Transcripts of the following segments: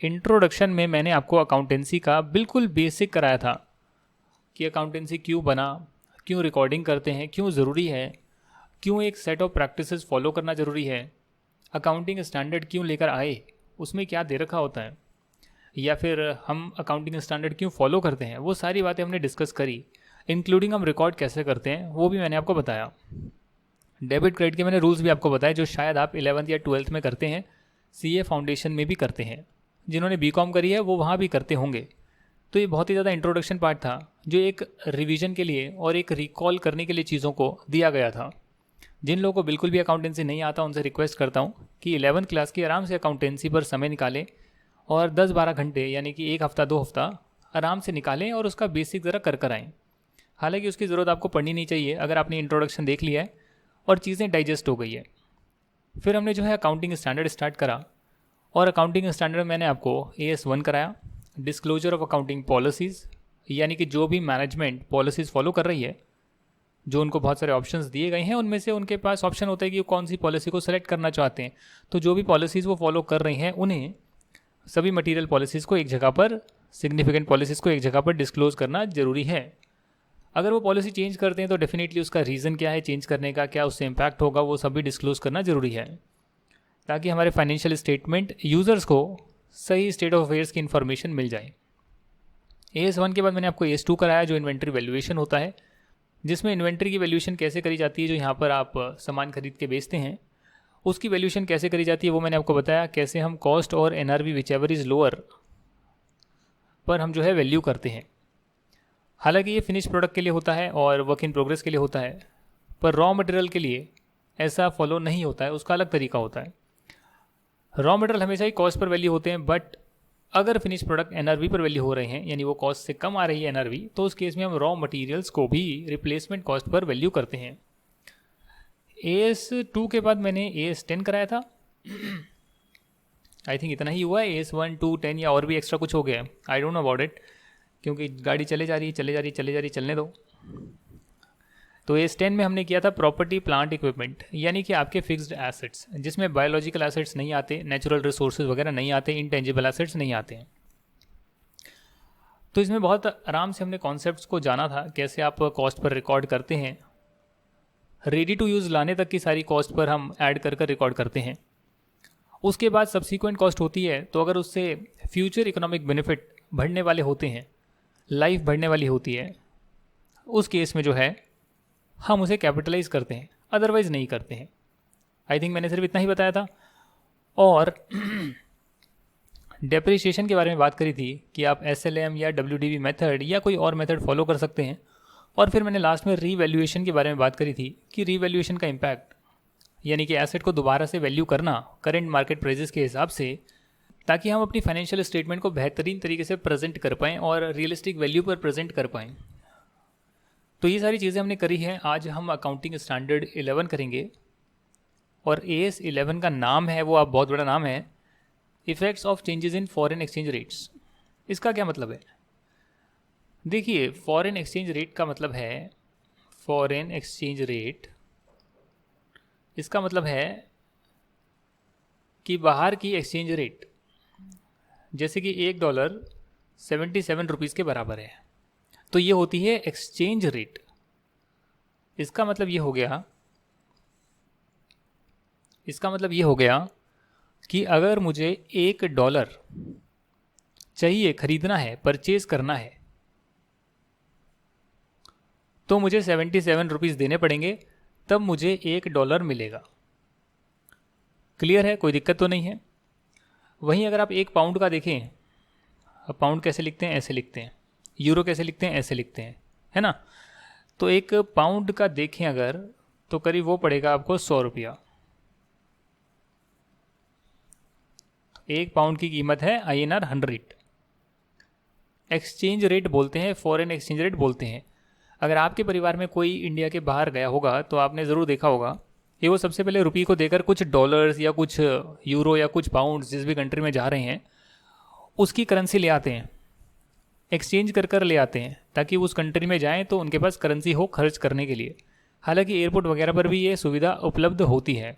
Introduction में मैंने आपको अकाउंटेंसी का बिल्कुल बेसिक कराया था कि अकाउंटेंसी क्यों बना, क्यों रिकॉर्डिंग करते हैं, क्यों ज़रूरी है, क्यों एक सेट ऑफ प्रैक्टिसेस फॉलो करना ज़रूरी है, अकाउंटिंग स्टैंडर्ड क्यों लेकर आए, उसमें क्या दे रखा होता है, या फिर हम अकाउंटिंग स्टैंडर्ड क्यों फॉलो करते हैं, वो सारी बातें हमने डिस्कस करी। इंक्लूडिंग हम रिकॉर्ड कैसे करते हैं वो भी मैंने आपको बताया। डेबिट क्रेडिट के मैंने रूल्स भी आपको बताए जो शायद आप 11th या 12th में करते हैं, CA फाउंडेशन में भी करते हैं, जिन्होंने BCom करी है वो वहाँ भी करते होंगे। तो ये बहुत ही ज़्यादा इंट्रोडक्शन पार्ट था जो एक रिवीजन के लिए और एक रिकॉल करने के लिए चीज़ों को दिया गया था। जिन लोगों को बिल्कुल भी अकाउंटेंसी नहीं आता उनसे रिक्वेस्ट करता हूँ कि 11th क्लास की आराम से अकाउंटेंसी पर समय निकालें और 10-12 घंटे यानी कि 1 हफ्ता 2 हफ्ता आराम से निकालें और उसका बेसिक ज़रा कर आएँ। हालांकि उसकी ज़रूरत आपको पड़नी नहीं चाहिए अगर आपने इंट्रोडक्शन देख लिया है और चीज़ें डाइजेस्ट हो गई है। फिर हमने जो है अकाउंटिंग स्टैंडर्ड स्टार्ट करा और अकाउंटिंग स्टैंडर्ड मैंने आपको AS1 कराया, डिस्क्लोजर ऑफ अकाउंटिंग पॉलिसीज़, यानी कि जो भी मैनेजमेंट पॉलिसीज़ फॉलो कर रही है, जो उनको बहुत सारे ऑप्शंस दिए गए हैं उनमें से उनके पास ऑप्शन होता है कि वो कौन सी पॉलिसी को सेलेक्ट करना चाहते हैं। तो जो भी पॉलिसीज़ वो फॉलो कर रही हैं उन्हें सभी मटीरियल पॉलिसीज़ को एक जगह पर, सिग्निफिकेंट पॉलिसीज़ को एक जगह पर डिस्क्लोज करना ज़रूरी है। अगर वो पॉलिसी चेंज करते हैं तो डेफिनेटली उसका रीज़न क्या है चेंज करने का, क्या उससे इम्पैक्ट होगा, वो सभी डिस्क्लोज करना ज़रूरी है ताकि हमारे फाइनेंशियल स्टेटमेंट यूज़र्स को सही स्टेट ऑफ अफेयर्स की इन्फॉर्मेशन मिल जाए। AS1 के बाद मैंने आपको AS2 कराया जो इन्वेंट्री वैल्यूएशन होता है, जिसमें इन्वेंट्री की वैल्यूएशन कैसे करी जाती है। जो यहाँ पर आप सामान खरीद के बेचते हैं उसकी वैल्यूएशन कैसे करी जाती है वो मैंने आपको बताया। कैसे हम कॉस्ट और NRV विचएवर इज़ लोअर पर हम जो है वैल्यू करते हैं। हालांकि ये फिनिश प्रोडक्ट के लिए होता है और वर्क इन प्रोग्रेस के लिए होता है, पर रॉ मटेरियल के लिए ऐसा फॉलो नहीं होता है, उसका अलग तरीका होता है। रॉ मटेरियल हमेशा ही कॉस्ट पर वैल्यू होते हैं, बट अगर फिनिश प्रोडक्ट NRV पर वैल्यू हो रहे हैं यानी वो कॉस्ट से कम आ रही है NRV, तो उस केस में हम रॉ मटेरियल्स को भी रिप्लेसमेंट कॉस्ट पर वैल्यू करते हैं। AS2 के बाद मैंने AS10 कराया था। आई थिंक इतना ही हुआ है, AS1, 2, 10 या और भी एक्स्ट्रा कुछ हो गया, I don't know about it, क्योंकि गाड़ी चले जा रही है, चलने दो। तो AS10 में हमने किया था प्रॉपर्टी प्लांट इक्विपमेंट, यानी कि आपके फिक्स्ड एसेट्स, जिसमें बायोलॉजिकल एसेट्स नहीं आते, नेचुरल रिसोर्सेज वगैरह नहीं आते, इंटेंजिबल एसेट्स नहीं आते हैं। तो इसमें बहुत आराम से हमने कॉन्सेप्ट्स को जाना था, कैसे आप कॉस्ट पर रिकॉर्ड करते हैं, रेडी टू यूज़ लाने तक की सारी कॉस्ट पर हम ऐड कर रिकॉर्ड करते हैं। उसके बाद सब्सिक्वेंट कॉस्ट होती है, तो अगर उससे फ्यूचर इकोनॉमिक बेनिफिट बढ़ने वाले होते हैं, लाइफ बढ़ने वाली होती है, उस केस में जो है हम उसे कैपिटलाइज करते हैं, अदरवाइज नहीं करते हैं। आई थिंक मैंने सिर्फ इतना ही बताया था। और डेप्रिसिएशन के बारे में बात करी थी कि आप SLM या WDV मेथड या कोई और मेथड फॉलो कर सकते हैं। और फिर मैंने लास्ट में रीवैल्यूएशन के बारे में बात करी थी कि रीवैल्यूएशन का इम्पैक्ट, यानी कि एसेट को दोबारा से वैल्यू करना करेंट मार्केट प्राइजेस के हिसाब से, ताकि हम अपनी फाइनेंशियल स्टेटमेंट को बेहतरीन तरीके से प्रेजेंट कर पाएँ और रियलिस्टिक वैल्यू पर प्रेजेंट कर पाएँ। तो ये सारी चीज़ें हमने करी हैं। आज हम अकाउंटिंग स्टैंडर्ड 11 करेंगे और AS11 का नाम है, वो आप बहुत बड़ा नाम है, effects of changes in foreign exchange rates. इसका क्या मतलब है? देखिए, फॉरेन एक्सचेंज रेट का मतलब है, फॉरेन एक्सचेंज रेट इसका मतलब है कि बाहर की एक्सचेंज रेट, जैसे कि $1 77 रुपीज़ के बराबर है, तो ये होती है एक्सचेंज रेट। इसका मतलब ये हो गया कि अगर मुझे $1 चाहिए, खरीदना है, परचेज करना है, तो मुझे 77 रुपीज़ देने पड़ेंगे, तब मुझे $1 मिलेगा। क्लियर है? कोई दिक्कत तो नहीं है। वहीं अगर आप 1 पाउंड का देखें, अब पाउंड कैसे लिखते हैं? ऐसे लिखते हैं। यूरो कैसे लिखते हैं? ऐसे लिखते हैं, है ना? तो 1 पाउंड का देखें अगर, तो करीब वो पड़ेगा आपको 100 रुपया। 1 पाउंड की कीमत है INR 100। एक्सचेंज रेट बोलते हैं, फॉरेन एक्सचेंज रेट बोलते हैं। अगर आपके परिवार में कोई इंडिया के बाहर गया होगा तो आपने ज़रूर देखा होगा कि वो सबसे पहले रुपये को देकर कुछ डॉलर्स या कुछ यूरो या कुछ पाउंड, जिस भी कंट्री में जा रहे हैं, उसकी करेंसी ले आते हैं, एक्सचेंज कर ले आते हैं, ताकि उस कंट्री में जाएं तो उनके पास करेंसी हो खर्च करने के लिए। हालांकि एयरपोर्ट वगैरह पर भी ये सुविधा उपलब्ध होती है।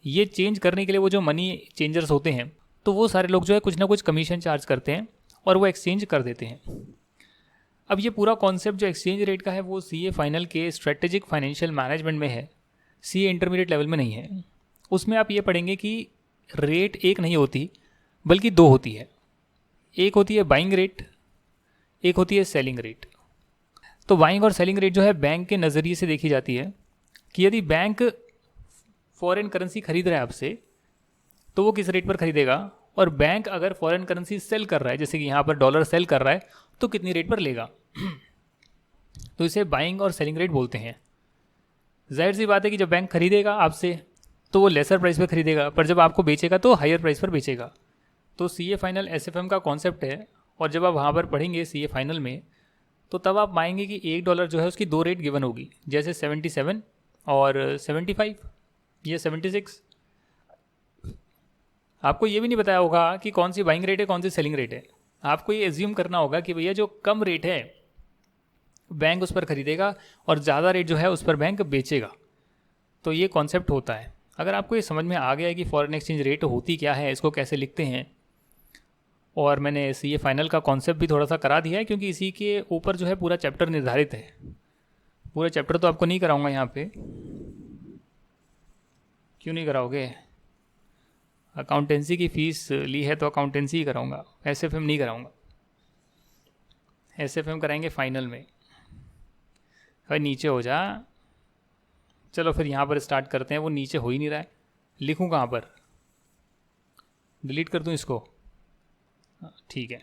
ये चेंज करने के लिए वो जो मनी चेंजर्स होते हैं तो वो सारे लोग जो है कुछ ना कुछ कमीशन चार्ज करते हैं और वो एक्सचेंज कर देते हैं। अब ये पूरा कॉन्सेप्ट जो एक्सचेंज रेट का है वो सीए फाइनल के स्ट्रेटेजिक फाइनेंशियल मैनेजमेंट में है, सीए इंटरमीडिएट लेवल में नहीं है। उसमें आप ये पढ़ेंगे कि रेट एक नहीं होती बल्कि दो होती है। एक होती है बाइंग रेट, एक होती है सेलिंग रेट। तो बाइंग और सेलिंग रेट जो है बैंक के नज़रिए से देखी जाती है कि यदि बैंक फॉरेन करेंसी खरीद रहा है आपसे तो वो किस रेट पर खरीदेगा, और बैंक अगर फॉरेन करेंसी सेल कर रहा है, जैसे कि यहाँ पर डॉलर सेल कर रहा है, तो कितनी रेट पर लेगा। तो इसे बाइंग और सेलिंग रेट बोलते हैं। जाहिर सी बात है कि जब बैंक खरीदेगा आपसे तो वो लेसर प्राइस पर खरीदेगा, पर जब आपको बेचेगा तो हायर प्राइस पर बेचेगा। तो सीए फाइनल एसएफएम का कॉन्सेप्ट है, और जब आप वहाँ पर पढ़ेंगे सीए फाइनल में तो तब आप पाएंगे कि $1 जो है उसकी दो रेट गिवन होगी, जैसे 77 और 75 या 76। आपको ये भी नहीं बताया होगा कि कौन सी बाइंग रेट है कौन सी सेलिंग रेट है। आपको ये एज्यूम करना होगा कि भैया जो कम रेट है बैंक उस पर खरीदेगा और ज़्यादा रेट जो है उस पर बैंक बेचेगा। तो ये कॉन्सेप्ट होता है। अगर आपको ये समझ में आ गया है कि फॉरेन एक्सचेंज रेट होती क्या है, इसको कैसे लिखते हैं, और मैंने सीए फाइनल का कॉन्सेप्ट भी थोड़ा सा करा दिया है, क्योंकि इसी के ऊपर जो है पूरा चैप्टर निर्धारित है। पूरा चैप्टर तो आपको नहीं कराऊंगा यहाँ पे। क्यों नहीं कराओगे? अकाउंटेंसी की फ़ीस ली है तो अकाउंटेंसी ही कराऊंगा, एसएफएम नहीं कराऊंगा। एसएफएम कराएंगे फाइनल में। भाई नीचे हो जा। चलो फिर यहाँ पर स्टार्ट करते हैं। वो नीचे हो ही नहीं रहा है, लिखूँ कहाँ पर? डिलीट कर दूँ इसको? ठीक है।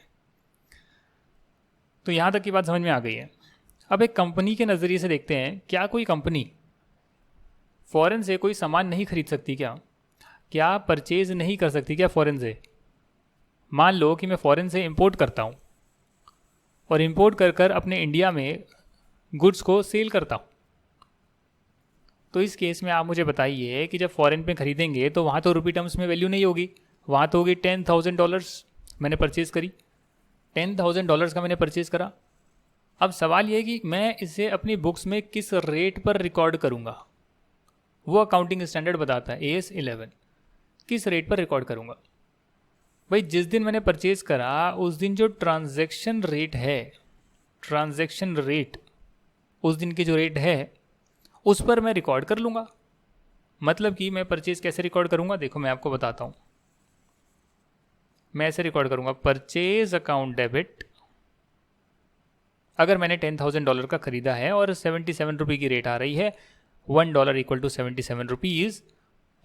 तो यहाँ तक की बात समझ में आ गई है। अब एक कंपनी के नज़रिए से देखते हैं, क्या कोई कंपनी फॉरेन से कोई सामान नहीं खरीद सकती क्या परचेज नहीं कर सकती क्या फॉरेन से? मान लो कि मैं फॉरेन से इंपोर्ट करता हूँ और इंपोर्ट कर कर अपने इंडिया में गुड्स को सेल करता हूँ। तो इस केस में आप मुझे बताइए कि जब फॉरेन पे खरीदेंगे तो वहाँ तो रुपी टर्म्स में वैल्यू नहीं होगी, वहाँ तो होगी $10,000 मैंने परचेज़ करी, $10,000 का मैंने परचेज़ करा। अब सवाल ये है कि मैं इसे अपनी बुक्स में किस रेट पर रिकॉर्ड करूँगा। वो अकाउंटिंग स्टैंडर्ड बताता है AS 11 किस रेट पर रिकॉर्ड करूँगा। भाई जिस दिन मैंने परचेज़ करा उस दिन जो ट्रांजैक्शन रेट है, ट्रांजैक्शन रेट उस दिन की जो रेट है उस पर मैं रिकॉर्ड कर लूँगा। मतलब कि मैं परचेज़ कैसे रिकॉर्ड करूँगा, देखो मैं आपको बताता हूँ। मैं ऐसे रिकॉर्ड करूँगा, परचेज अकाउंट डेबिट। अगर मैंने $10,000 का ख़रीदा है और 77 रुपये की रेट आ रही है, $1 इक्वल टू 77 रुपीज़,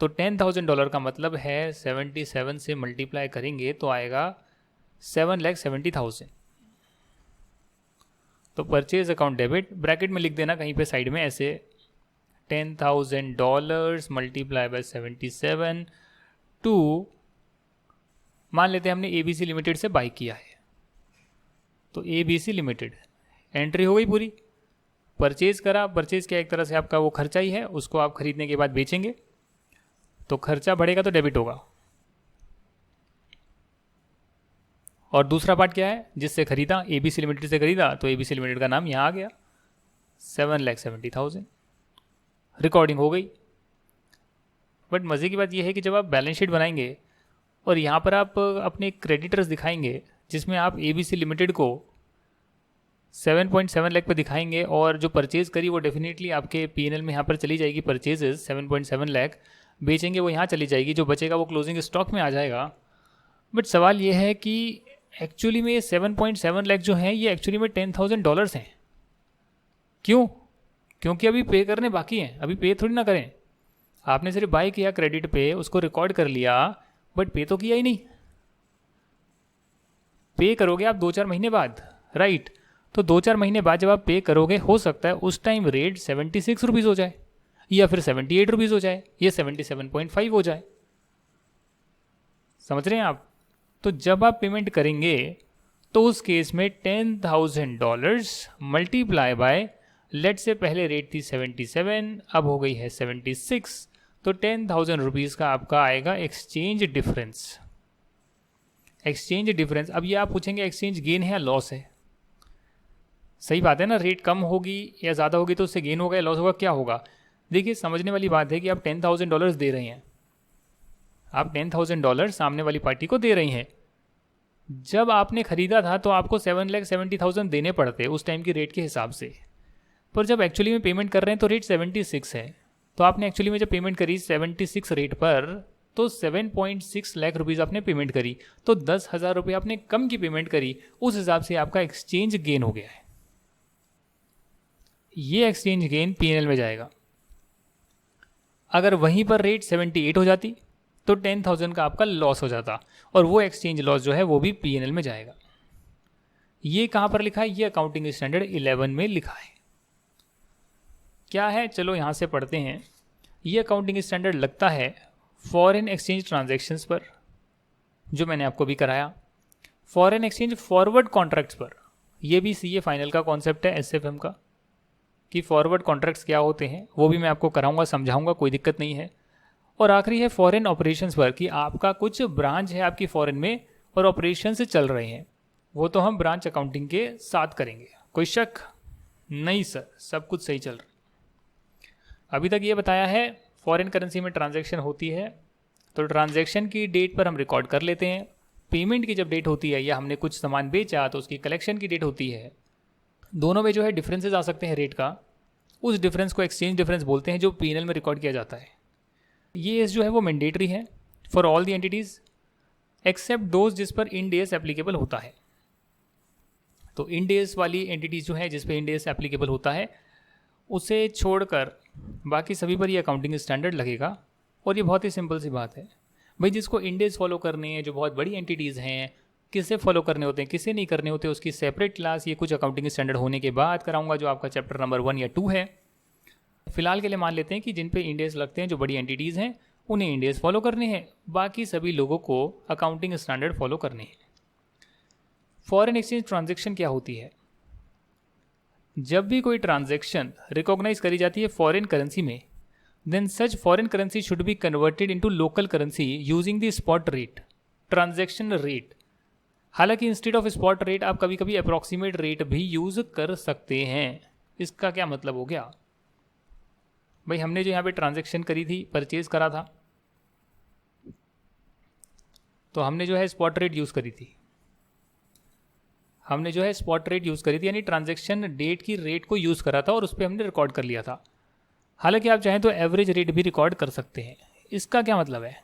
तो $10,000 का मतलब है 77 से मल्टीप्लाई करेंगे तो आएगा 7,70,000। तो परचेज अकाउंट डेबिट ब्रैकेट में लिख देना कहीं पे साइड में ऐसे, $10,000 मल्टीप्लाई बाय 77 टू, मान लेते हैं हमने ABC लिमिटेड से बाई किया है, तो ABC लिमिटेड एंट्री हो गई पूरी। परचेज करा, परचेज क्या एक तरह से आपका वो खर्चा ही है, उसको आप खरीदने के बाद बेचेंगे तो खर्चा बढ़ेगा तो डेबिट होगा। और दूसरा पार्ट क्या है, जिससे खरीदा, ABC लिमिटेड से खरीदा, तो ABC लिमिटेड का नाम यहाँ आ गया, 7,70,000 रिकॉर्डिंग हो गई। बट मज़े की बात यह है कि जब आप बैलेंस शीट बनाएंगे और यहाँ पर आप अपने क्रेडिटर्स दिखाएंगे जिसमें आप ABC लिमिटेड को 7.7 लाख पर दिखाएंगे, और जो परचेज़ करी वो डेफिनेटली आपके P&L में यहाँ पर चली जाएगी, परचेजेस 7.7 लाख, बेचेंगे वो यहाँ चली जाएगी, जो बचेगा वो क्लोजिंग स्टॉक में आ जाएगा। बट सवाल ये है कि एक्चुअली में ये 7.7 लाख जो हैं ये एक्चुअली में $10,000 हैं। क्यों? क्योंकि अभी पे करने बाकी हैं, अभी पे थोड़ी ना करें। आपने सिर्फ बाय किया क्रेडिट पे, उसको रिकॉर्ड कर लिया, बट पे तो किया ही नहीं। पे करोगे आप 2-4 महीने बाद, राइट? तो 2-4 महीने बाद जब आप पे करोगे, हो सकता है उस टाइम रेट 76 रुपीज़ हो जाए, या फिर 78 रुपीज़ हो जाए, या 77.5 हो जाए। समझ रहे हैं आप? तो जब आप पेमेंट करेंगे तो उस केस में $10,000 मल्टीप्लाई बाय, लेट से पहले रेट थी 77, अब हो गई है 76, तो 10,000 रुपीज़ का आपका आएगा एक्सचेंज डिफरेंस। एक्सचेंज डिफरेंस, अब ये आप पूछेंगे एक्सचेंज गेन है या लॉस है? सही बात है ना, रेट कम होगी या ज़्यादा होगी तो उससे गेन होगा या लॉस होगा, क्या होगा? देखिए समझने वाली बात है कि आप $10,000 दे रहे हैं, आप $10,000 सामने वाली पार्टी को दे रही हैं। जब आपने ख़रीदा था तो आपको 7,70,000 देने पड़ते उस टाइम की रेट के हिसाब से, पर जब एक्चुअली में पेमेंट कर रहे हैं तो रेट 76 है। तो आपने एक्चुअली में जब पेमेंट करी 76 रेट पर, तो 7.6 लाख रुपीज़ आपने पेमेंट करी, तो 10,000 रुपये आपने कम की पेमेंट करी। उस हिसाब से आपका एक्सचेंज गेन हो गया है। ये एक्सचेंज गेन पीएनएल में जाएगा। अगर वहीं पर रेट 78 हो जाती तो 10,000 का आपका लॉस हो जाता, और वो एक्सचेंज लॉस जो है वो भी पीएनएल में जाएगा। ये कहाँ पर लिखा है? ये अकाउंटिंग स्टैंडर्ड 11 में लिखा है। क्या है, चलो यहाँ से पढ़ते हैं। ये अकाउंटिंग स्टैंडर्ड लगता है फॉरेन एक्सचेंज ट्रांजैक्शंस पर, जो मैंने आपको भी कराया, फॉरेन एक्सचेंज फॉरवर्ड कॉन्ट्रैक्ट्स पर। ये भी सीए फाइनल का कॉन्सेप्ट है एसएफएम का, कि फॉरवर्ड कॉन्ट्रैक्ट्स क्या होते हैं, वो भी मैं आपको कराऊंगा, समझाऊंगा, कोई दिक्कत नहीं है। और आखिरी है फॉरेन ऑपरेशंस पर, कि आपका कुछ ब्रांच है आपकी फॉरेन में और ऑपरेशन से चल रहे हैं, वो तो हम ब्रांच अकाउंटिंग के साथ करेंगे। कोई शक नहीं सर, सब कुछ सही चल रहा है। अभी तक ये बताया है फॉरेन करेंसी में ट्रांजैक्शन होती है तो ट्रांजैक्शन की डेट पर हम रिकॉर्ड कर लेते हैं। पेमेंट की जब डेट होती है या हमने कुछ सामान बेचा तो उसकी कलेक्शन की डेट होती है। दोनों में जो है डिफरेंसेस आ सकते हैं रेट का, उस डिफरेंस को एक्सचेंज डिफरेंस बोलते हैं, जो पीएनएल में रिकॉर्ड किया जाता है। ये जो है वो मैंडेटरी है for all the entities except those जिस पर इंड एस एप्लीकेबल होता है। तो इंड एस वाली एंटिटीज़ जो है जिस पे इंड एस एप्लीकेबल होता है, उसे छोड़कर बाकी सभी पर ये अकाउंटिंग स्टैंडर्ड लगेगा। और ये बहुत ही सिंपल सी बात है भाई, जिसको इंड एस फॉलो करने हैं, जो बहुत बड़ी एंटिटीज़ हैं, किसे फॉलो करने होते हैं, किसे नहीं करने होते, उसकी सेपरेट क्लास ये कुछ अकाउंटिंग स्टैंडर्ड होने के बाद कराऊंगा, जो आपका चैप्टर नंबर 1 या 2 है। फिलहाल के लिए मान लेते हैं कि जिन पे इंड एस लगते हैं, जो बड़ी एंटिटीज़ हैं, उन्हें इंड एस फॉलो करने हैं, बाकी सभी लोगों को अकाउंटिंग स्टैंडर्ड फॉलो करने हैं। फॉरेन एक्सचेंज ट्रांजैक्शन क्या होती है? जब भी कोई ट्रांजैक्शन रिकॉग्नाइज करी जाती है फॉरेन करेंसी में, then such foreign currency should be converted into local currency using the spot rate, transaction rate. हालांकि इंस्टेड ऑफ स्पॉट रेट आप कभी कभी अप्रॉक्सीमेट रेट भी यूज कर सकते हैं। इसका क्या मतलब हो गया भाई? हमने जो यहाँ पे ट्रांजैक्शन करी थी, परचेज करा था, तो हमने जो है स्पॉट रेट यूज़ करी थी, यानी ट्रांजैक्शन डेट की रेट को यूज़ करा था और उस पर हमने रिकॉर्ड कर लिया था। हालांकि आप चाहें तो एवरेज रेट भी रिकॉर्ड कर सकते हैं। इसका क्या मतलब है?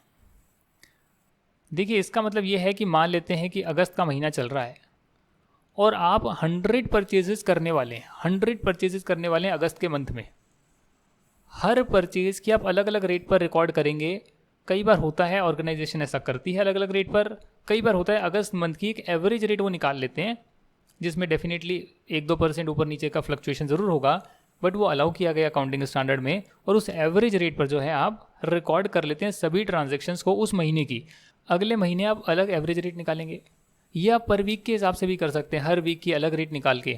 देखिए, इसका मतलब ये है कि मान लेते हैं कि अगस्त का महीना चल रहा है और आप 100 परचेजेस करने वाले हैं अगस्त के मंथ में। हर परचेज की आप अलग अलग रेट पर रिकॉर्ड करेंगे। कई बार होता है ऑर्गेनाइजेशन ऐसा करती है अलग अलग रेट पर, कई बार होता है अगस्त मंथ की एक एवरेज रेट वो निकाल लेते हैं, जिसमें डेफिनेटली 1-2% ऊपर नीचे का फ्लक्चुएशन ज़रूर होगा, बट वो अलाउ किया गया अकाउंटिंग स्टैंडर्ड में। और उस एवरेज रेट पर जो है आप रिकॉर्ड कर लेते हैं सभी ट्रांजैक्शंस को उस महीने की। अगले महीने आप अलग एवरेज रेट निकालेंगे, ये आप पर वीक के हिसाब से भी कर सकते हैं, हर वीक की अलग रेट निकाल के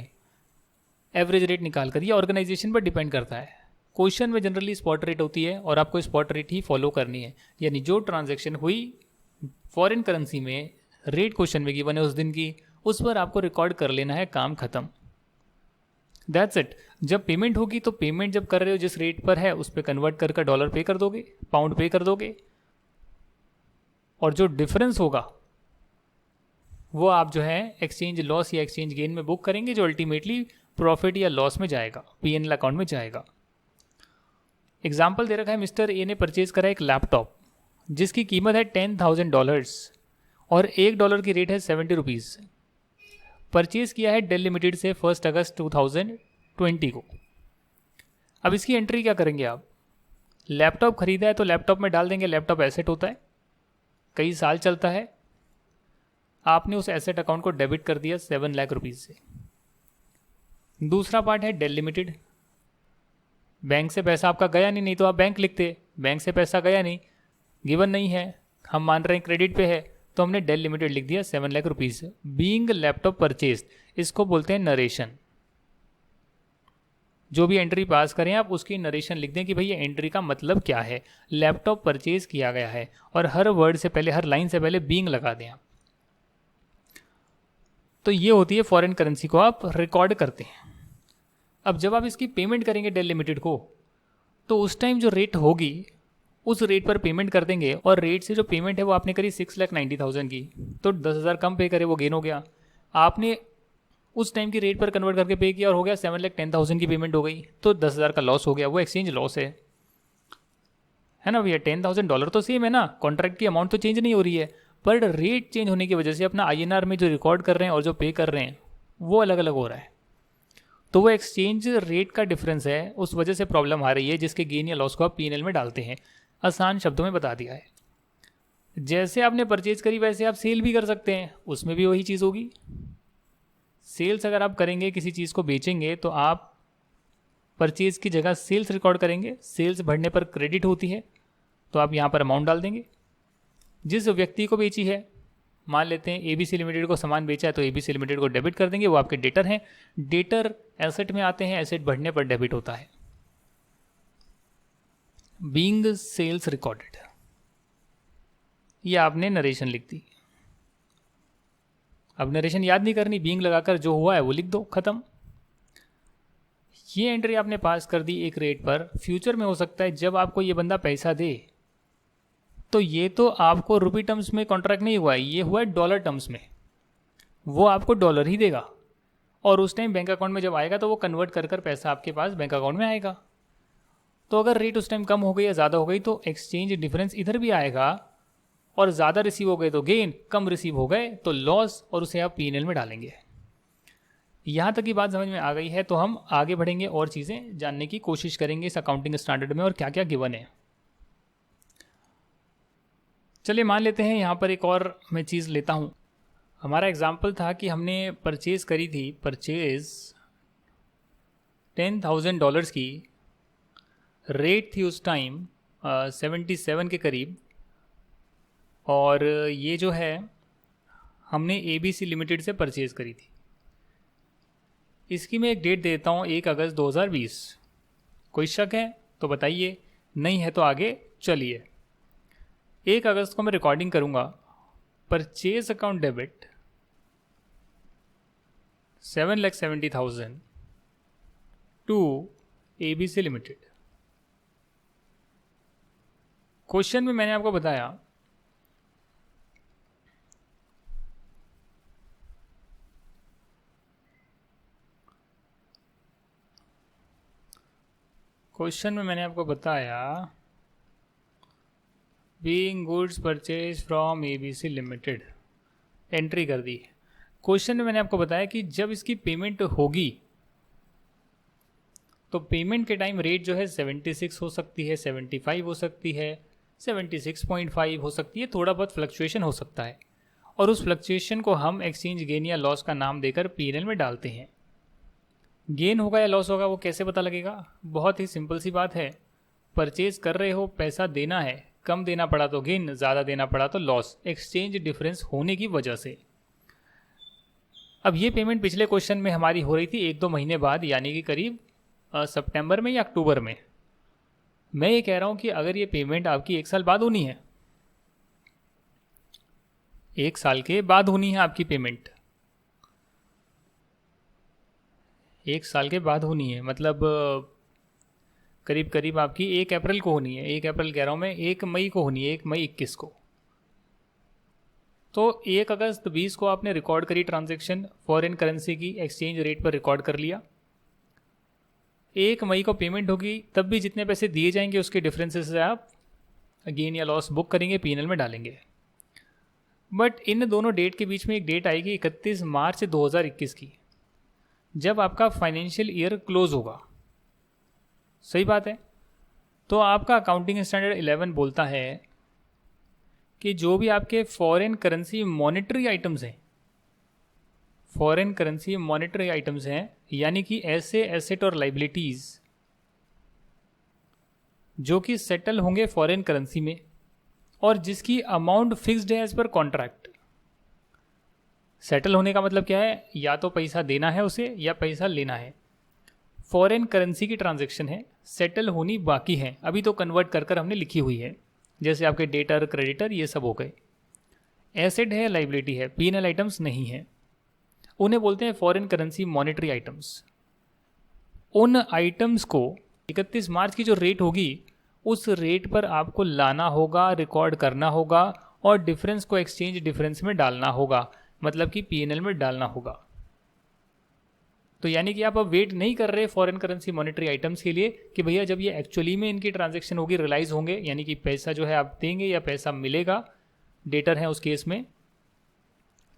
एवरेज रेट निकाल कर। ये ऑर्गेनाइजेशन पर डिपेंड करता है। क्वेश्चन में जनरली स्पॉट रेट होती है और आपको स्पॉट रेट ही फॉलो करनी है, यानी जो ट्रांजैक्शन हुई फॉरेन करेंसी में, रेट क्वेश्चन में गिवन है उस दिन की, उस पर आपको रिकॉर्ड कर लेना है, काम खत्म, दैट्स इट। जब पेमेंट होगी तो पेमेंट जब कर रहे हो जिस रेट पर है उस पर कन्वर्ट कर डॉलर पे कर दोगे, पाउंड पे कर दोगे, और जो डिफरेंस होगा वो आप जो है एक्सचेंज लॉस या एक्सचेंज गेन में बुक करेंगे, जो अल्टीमेटली प्रॉफिट या लॉस में जाएगा, पीएनएल अकाउंट में जाएगा। एग्जाम्पल दे रखा है, मिस्टर ए ने परचेज करा एक लैपटॉप जिसकी कीमत है $10,000 और $1 की रेट है 70 रुपीज़। परचेज किया है डेल लिमिटेड से 1 अगस्त 2020 को। अब इसकी एंट्री क्या करेंगे आप? लैपटॉप खरीदा है तो लैपटॉप में डाल देंगे, लैपटॉप एसेट होता है, कई साल चलता है। आपने उस एसेट अकाउंट को डेबिट कर दिया 7 लाख रुपीज़ से। दूसरा पार्ट है डेल लिमिटेड, बैंक से पैसा आपका गया नहीं तो आप बैंक लिखते, बैंक से पैसा गया नहीं, गिवन नहीं है, हम मान रहे हैं क्रेडिट पे है, तो हमने डेल लिमिटेड लिख दिया 7 lakh rupees. Being laptop purchase, इसको बोलते हैं नरेशन। जो भी एंट्री पास करें आप उसकी नरेशन लिख दें कि भाई ये एंट्री का मतलब क्या है, लैपटॉप परचेज किया गया है, और हर वर्ड से पहले, हर लाइन से पहले बीइंग लगा दें आप। तो ये होती है फॉरेन करेंसी को आप रिकॉर्ड करते हैं। अब जब आप इसकी पेमेंट करेंगे डेल लिमिटेड को, तो उस टाइम जो रेट होगी उस रेट पर पेमेंट कर देंगे, और रेट से जो पेमेंट है वो आपने करी 6,90,000 की, तो 10,000 कम पे करे वो गेन हो गया। आपने उस टाइम की रेट पर कन्वर्ट करके पे किया और हो गया 7,10,000 की पेमेंट हो गई, तो 10,000 का लॉस हो गया, वो एक्सचेंज लॉस है ना भैया। $10,000 तो सेम है ना, कॉन्ट्रैक्ट की अमाउंट तो चेंज नहीं हो रही है, पर रेट चेंज होने की वजह से अपना INR में जो रिकॉर्ड कर रहे हैं और जो पे कर रहे हैं वो अलग अलग हो रहा है। तो वो एक्सचेंज रेट का डिफरेंस है, उस वजह से प्रॉब्लम आ रही है, जिसके गेन या लॉस को आप P&L में डालते हैं। आसान शब्दों में बता दिया है। जैसे आपने परचेज करी वैसे आप सेल भी कर सकते हैं, उसमें भी वही चीज़ होगी। सेल्स अगर आप करेंगे, किसी चीज़ को बेचेंगे, तो आप परचेज की जगह सेल्स रिकॉर्ड करेंगे, सेल्स बढ़ने पर क्रेडिट होती है, तो आप यहाँ पर अमाउंट डाल देंगे। जिस व्यक्ति को बेची है, मान लेते हैं ABC लिमिटेड को सामान बेचा है, तो ABC लिमिटेड को डेबिट कर देंगे, वो आपके डेटर हैं। डेटर एसेट में आते हैं, एसेट बढ़ने पर डेबिट होता है। बीइंग सेल्स रिकॉर्डेड, ये आपने नरेशन लिख दी। अब नरेशन याद नहीं करनी, बीइंग लगाकर जो हुआ है वो लिख दो, खत्म। ये एंट्री आपने पास कर दी एक रेट पर। फ्यूचर में हो सकता है जब आपको ये बंदा पैसा दे, तो ये तो आपको रुपी टर्म्स में कॉन्ट्रैक्ट नहीं हुआ है, ये हुआ है डॉलर टर्म्स में, वो आपको डॉलर ही देगा, और उस टाइम बैंक अकाउंट में जब आएगा तो वो कन्वर्ट कर कर पैसा आपके पास बैंक अकाउंट में आएगा। तो अगर रेट उस टाइम कम हो गई या ज़्यादा हो गई तो एक्सचेंज डिफरेंस इधर भी आएगा, और ज़्यादा रिसीव हो गए तो गेन, कम रिसीव हो गए तो लॉस, और उसे आप P&L में डालेंगे। यहाँ तक की बात समझ में आ गई है, तो हम आगे बढ़ेंगे और चीज़ें जानने की कोशिश करेंगे इस अकाउंटिंग स्टैंडर्ड में और क्या क्या गिवन है। चलिए मान लेते हैं यहाँ पर एक और मैं चीज़ लेता हूँ। हमारा एग्जाम्पल था कि हमने परचेज़ करी थी, परचेज़ $10,000 की, रेट थी उस टाइम 77 के करीब, और ये जो है हमने ABC लिमिटेड से परचेज़ करी थी। इसकी मैं एक डेट देता हूँ, 1 अगस्त 2020। कोई शक है तो बताइए, नहीं है तो आगे चलिए। 1 अगस्त को मैं रिकॉर्डिंग करूँगा, purchase account debit 7,70,000 to ABC limited. Question में मैंने आपको बताया being goods purchase from ABC limited, entry कर दी। क्वेश्चन में मैंने आपको बताया कि जब इसकी पेमेंट होगी तो पेमेंट के टाइम रेट जो है 76 हो सकती है, 75 हो सकती है, 76.5 हो सकती है, थोड़ा बहुत फ्लक्चुएशन हो सकता है, और उस फ्लक्चुएशन को हम एक्सचेंज गेन या लॉस का नाम देकर P&L में डालते हैं। गेन होगा या लॉस होगा वो कैसे पता लगेगा? बहुत ही सिंपल सी बात है, परचेज कर रहे हो, पैसा देना है, कम देना पड़ा तो गेन, ज़्यादा देना पड़ा तो लॉस, एक्सचेंज डिफरेंस होने की वजह से। अब ये पेमेंट पिछले क्वेश्चन में हमारी हो रही थी 1-2 महीने बाद, यानी कि करीब सितंबर में या अक्टूबर में। मैं ये कह रहा हूँ कि अगर ये पेमेंट आपकी 1 साल बाद होनी है, 1 साल के बाद होनी है आपकी पेमेंट, 1 साल के बाद होनी है, मतलब करीब करीब आपकी 1 अप्रैल को होनी है, 1 अप्रैल कह रहा हूँ मैं, 1 मई को होनी है, 1 मई 21 को। तो 1 अगस्त 20 को आपने रिकॉर्ड करी ट्रांजैक्शन, फॉरेन करेंसी की, एक्सचेंज रेट पर रिकॉर्ड कर लिया। 1 मई को पेमेंट होगी, तब भी जितने पैसे दिए जाएंगे उसके डिफरेंसेस से आप गेन या लॉस बुक करेंगे, P&L में डालेंगे। बट इन दोनों डेट के बीच में एक डेट आएगी 31 मार्च 2021 की, जब आपका फाइनेंशियल ईयर क्लोज होगा। सही बात है। तो आपका अकाउंटिंग स्टैंडर्ड 11 बोलता है कि जो भी आपके फॉरेन करेंसी मॉनेटरी आइटम्स हैं, फॉरेन करेंसी मॉनेटरी आइटम्स हैं, यानी कि ऐसे एसेट और लाइबिलिटीज़ जो कि सेटल होंगे फॉरेन करेंसी में और जिसकी अमाउंट फिक्स्ड है एज पर कॉन्ट्रैक्ट। सेटल होने का मतलब क्या है? या तो पैसा देना है उसे या पैसा लेना है। फॉरेन करेंसी की ट्रांजैक्शन है, सेटल होनी बाकी है, अभी तो कन्वर्ट कर कर हमने लिखी हुई है, जैसे आपके डेटर, क्रेडिटर, ये सब हो गए। एसेट है, लाइबिलिटी है, P&L आइटम्स नहीं है, उन्हें बोलते हैं फॉरेन करेंसी मॉनेटरी आइटम्स। उन आइटम्स को 31 मार्च की जो रेट होगी उस रेट पर आपको लाना होगा, रिकॉर्ड करना होगा और डिफरेंस को एक्सचेंज डिफरेंस में डालना होगा, मतलब कि पीएनएल में डालना होगा। तो यानी कि आप अब वेट नहीं कर रहे फॉरेन करेंसी मॉनेटरी आइटम्स के लिए कि भैया जब ये एक्चुअली में इनकी ट्रांजैक्शन होगी, रियलाइज होंगे, यानी कि पैसा जो है आप देंगे या पैसा मिलेगा, डेटर है उस केस में,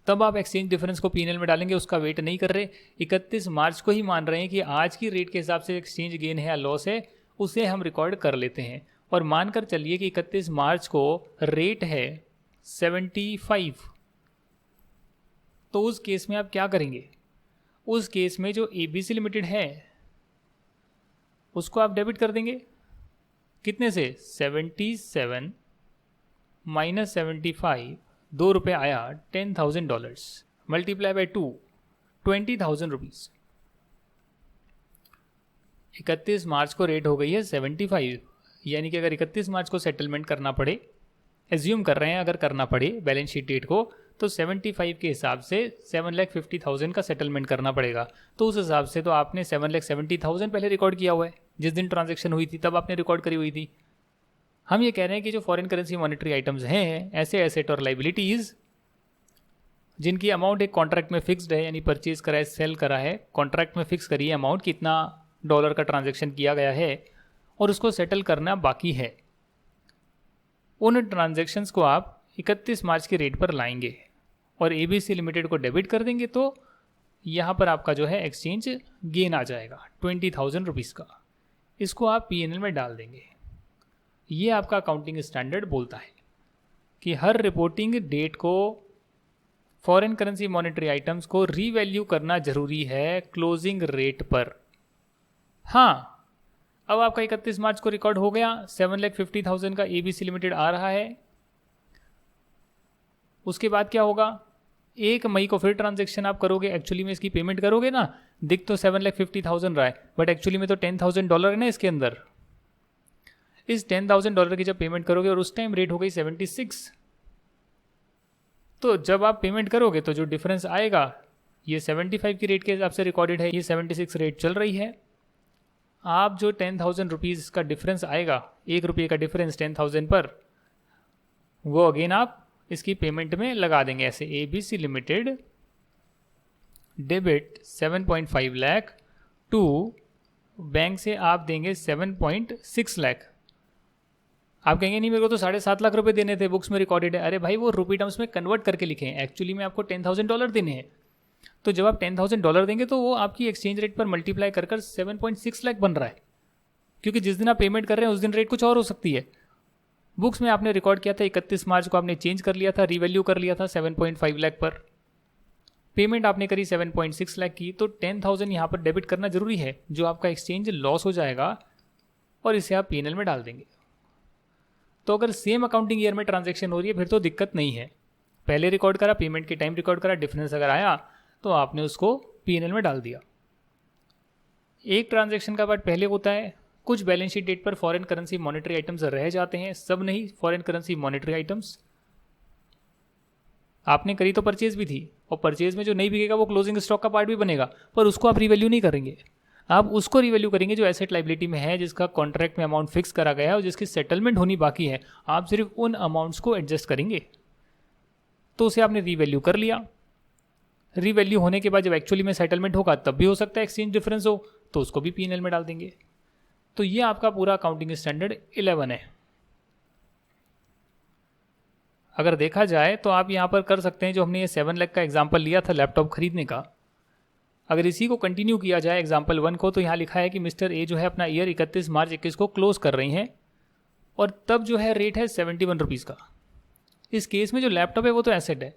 तब आप एक्सचेंज डिफरेंस को पीएनएल में डालेंगे। उसका वेट नहीं कर रहे, 31 मार्च को ही मान रहे हैं कि आज की रेट के हिसाब से एक्सचेंज गेन है या लॉस है, उसे हम रिकॉर्ड कर लेते हैं। और मानकर चलिए कि 31 मार्च को रेट है 75, तो उस केस में आप क्या करेंगे? उस केस में जो एबीसी लिमिटेड है उसको आप डेबिट कर देंगे। कितने से? 77 माइनस 75, ₹2 आया, $10,000 मल्टीप्लाई बाय 2, 20,000 रुपीज़। 31 मार्च को रेट हो गई है 75, यानी कि अगर 31 मार्च को सेटलमेंट करना पड़े, एज्यूम कर रहे हैं अगर करना पड़े बैलेंस शीट डेट को, तो 75 के हिसाब से 7,50,000 का सेटलमेंट करना पड़ेगा। तो उस हिसाब से तो आपने 7,70,000 पहले रिकॉर्ड किया हुआ है, जिस दिन ट्रांजैक्शन हुई थी तब आपने रिकॉर्ड करी हुई थी। हम ये कह रहे हैं कि जो फॉरेन करेंसी मॉनेटरी आइटम्स हैं, ऐसे एसेट और लाइबिलिटीज़ जिनकी अमाउंट एक कॉन्ट्रैक्ट में फिक्स्ड है, यानी परचेज करा है, सेल करा है, कॉन्ट्रैक्ट में फिक्स करी है अमाउंट, कितना डॉलर का ट्रांजैक्शन किया गया है और उसको सेटल करना बाकी है, उन ट्रांजैक्शंस को आप 31 मार्च के रेट पर लाएंगे और एबीसी लिमिटेड को डेबिट कर देंगे। तो यहाँ पर आपका जो है एक्सचेंज गेन आ जाएगा 20,000 रुपीज़ का। इसको आप पीएनएल में डाल देंगे। ये आपका अकाउंटिंग स्टैंडर्ड बोलता है कि हर रिपोर्टिंग डेट को फॉरेन करेंसी मॉनेटरी आइटम्स को रीवैल्यू करना जरूरी है क्लोजिंग रेट पर। हाँ, अब आपका 31 मार्च को रिकॉर्ड हो गया, 7,50,000 का एबीसी लिमिटेड आ रहा है। उसके बाद क्या होगा? 1 मई को फिर ट्रांजैक्शन आप करोगे, एक्चुअली में इसकी पेमेंट करोगे ना, दिख तो 7,50,000 रहा है, बट एक्चुअली में तो $10,000 है ना इसके अंदर। इस $10,000 की जब पेमेंट करोगे और उस टाइम रेट हो गई 76, तो जब आप पेमेंट करोगे तो जो डिफरेंस आएगा, ये 75 की रेट के हिसाब से रिकॉर्डेड है, ये 76 रेट चल रही है। आप जो 10,000 रुपीज़ का डिफरेंस आएगा, ₹1 का डिफरेंस 10,000 पर, वो अगेन आप इसकी पेमेंट में लगा देंगे। ऐसे ABC limited debit 7.5 lakh to bank से आप देंगे 7.6 लाख। आप कहेंगे नहीं, मेरे को तो 7.5 लाख रुपए देने थे, बुक्स में रिकॉर्डेड है। अरे भाई, वो रुपी टर्म्स में कन्वर्ट करके लिखे हैं, एक्चुअली में आपको $10,000 देने हैं। तो जब आप $10,000 देंगे तो वो आपकी एक्सचेंज रेट पर मल्टीप्लाई कर 7.6 लाख बन रहा है, क्योंकि जिस दिन आप पेमेंट कर रहे हैं उस दिन रेट कुछ और हो सकती है। बुक्स में आपने रिकॉर्ड किया था 31 मार्च को, आपने चेंज कर लिया था, रीवैल्यू कर लिया था 7.5 लाख पर, पेमेंट आपने करी 7.6 लाख की, तो 10,000 यहाँ पर डेबिट करना जरूरी है, जो आपका एक्सचेंज लॉस हो जाएगा और इसे आप पीएनएल में डाल देंगे। तो अगर सेम अकाउंटिंग ईयर में ट्रांजैक्शन हो रही है फिर तो दिक्कत नहीं है, पहले रिकॉर्ड करा, पेमेंट के टाइम रिकॉर्ड करा, डिफरेंस अगर आया तो आपने उसको पीएनएल में डाल दिया। एक ट्रांजैक्शन का पार्ट पहले होता है, कुछ बैलेंस शीट डेट पर फॉरेन करेंसी मॉनेटरी आइटम्स रह जाते हैं, सब नहीं, फॉरेन करेंसी मॉनेटरी आइटम्स आपने करी तो परचेज भी थी, और परचेज में जो नहीं बिकेगा वो क्लोजिंग स्टॉक का पार्ट भी बनेगा, पर उसको आप रिवैल्यू नहीं करेंगे। आप उसको रिवैल्यू करेंगे जो एसेट लाइबिलिटी में है, जिसका कॉन्ट्रैक्ट में अमाउंट फिक्स करा गया है और जिसकी सेटलमेंट होनी बाकी है। आप सिर्फ उन अमाउंट्स को एडजस्ट करेंगे, तो उसे आपने रिवैल्यू कर लिया। रिवैल्यू होने के बाद जब एक्चुअली में सेटलमेंट होगा तब भी हो सकता है एक्सचेंज डिफरेंस हो, तो उसको भी पीएनएल में डाल देंगे। तो ये आपका पूरा अकाउंटिंग स्टैंडर्ड 11 है। अगर देखा जाए तो आप यहाँ पर कर सकते हैं, जो हमने ये 7 लाख का एग्जाम्पल लिया था लैपटॉप खरीदने का, अगर इसी को कंटिन्यू किया जाए एग्जाम्पल 1 को, तो यहाँ लिखा है कि मिस्टर ए जो है अपना ईयर 31 मार्च 21 को क्लोज कर रही हैं और तब जो है रेट है 71 रुपीज़ का। इस केस में जो लैपटॉप है वो तो एसेट है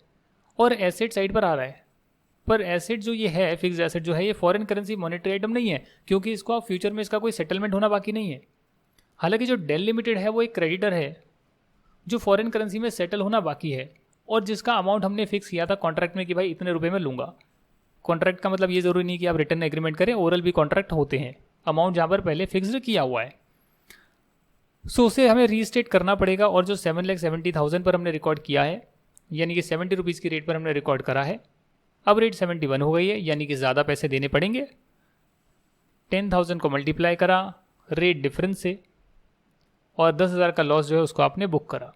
और एसेट साइड पर आ रहा है, पर एसेट जो ये है, फिक्स एसेट जो है, ये फॉरेन करेंसी मॉनेटरी आइटम नहीं है, क्योंकि इसको आप फ्यूचर में इसका कोई सेटलमेंट होना बाकी नहीं है। हालांकि जो डेल लिमिटेड है वो एक क्रेडिटर है जो फॉरेन करेंसी में सेटल होना बाकी है और जिसका अमाउंट हमने फिक्स किया था कॉन्ट्रैक्ट में कि भाई इतने रुपए में लूँगा। कॉन्ट्रैक्ट का मतलब ये ज़रूरी नहीं कि आप रिटर्न एग्रीमेंट करें, ओरल भी कॉन्ट्रैक्ट होते हैं, अमाउंट जहाँ पर पहले फिक्स्ड किया हुआ है। सो उसे हमें रीस्टेट करना पड़ेगा, और जो 7,70,000 पर हमने रिकॉर्ड किया है, यानी कि 70 रुपीज़ की रेट पर हमने रिकॉर्ड करा है, अब रेट 71 हो गई है, यानी कि ज़्यादा पैसे देने पड़ेंगे। 10,000 को मल्टीप्लाई करा रेट डिफरेंस से और 10,000 का लॉस जो है उसको आपने बुक करा।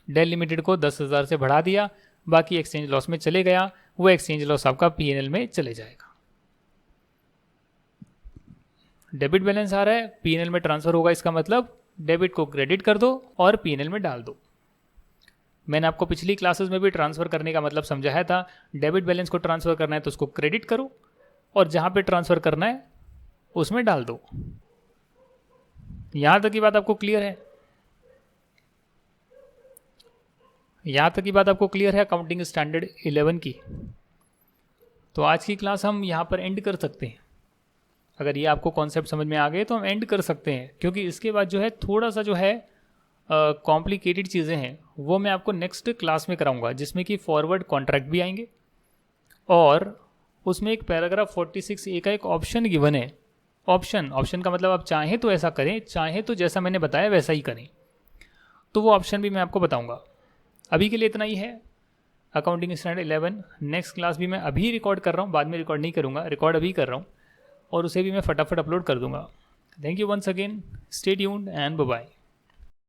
डेल लिमिटेड को 10,000 से बढ़ा दिया, बाकी एक्सचेंज लॉस में चले गया, वो एक्सचेंज लॉस आपका पीएनएल में चले जाएगा। डेबिट बैलेंस आ रहा है, पीएनएल में ट्रांसफर होगा, इसका मतलब डेबिट को क्रेडिट कर दो और पीएनएल में डाल दो। मैंने आपको पिछली क्लासेस में भी ट्रांसफर करने का मतलब समझाया था। डेबिट बैलेंस को ट्रांसफर करना है तो उसको क्रेडिट करो और जहां पे ट्रांसफर करना है उसमें डाल दो। यहां तक की बात आपको क्लियर है? यहां तक की बात आपको क्लियर है अकाउंटिंग स्टैंडर्ड 11 की? तो आज की क्लास हम यहां पर एंड कर सकते हैं। अगर ये आपको कॉन्सेप्ट समझ में आ गए तो हम एंड कर सकते हैं, क्योंकि इसके बाद जो है थोड़ा सा जो है कॉम्प्लिकेटेड चीज़ें हैं वो मैं आपको नेक्स्ट क्लास में कराऊंगा, जिसमें कि फॉरवर्ड कॉन्ट्रैक्ट भी आएंगे और उसमें एक पैराग्राफ 46A का एक ऑप्शन गिवन है। ऑप्शन का मतलब आप चाहें तो ऐसा करें, चाहें तो जैसा मैंने बताया वैसा ही करें। तो वो ऑप्शन भी मैं आपको बताऊंगा। अभी के लिए इतना ही है अकाउंटिंग स्टैंडर्ड 11। नेक्स्ट क्लास भी मैं अभी रिकॉर्ड कर रहा हूँ, बाद में रिकॉर्ड नहीं करूँगा, रिकॉर्ड अभी कर रहा हूँ और उसे भी मैं फटाफट अपलोड कर दूंगा। Thank you once again, stay tuned and bye bye.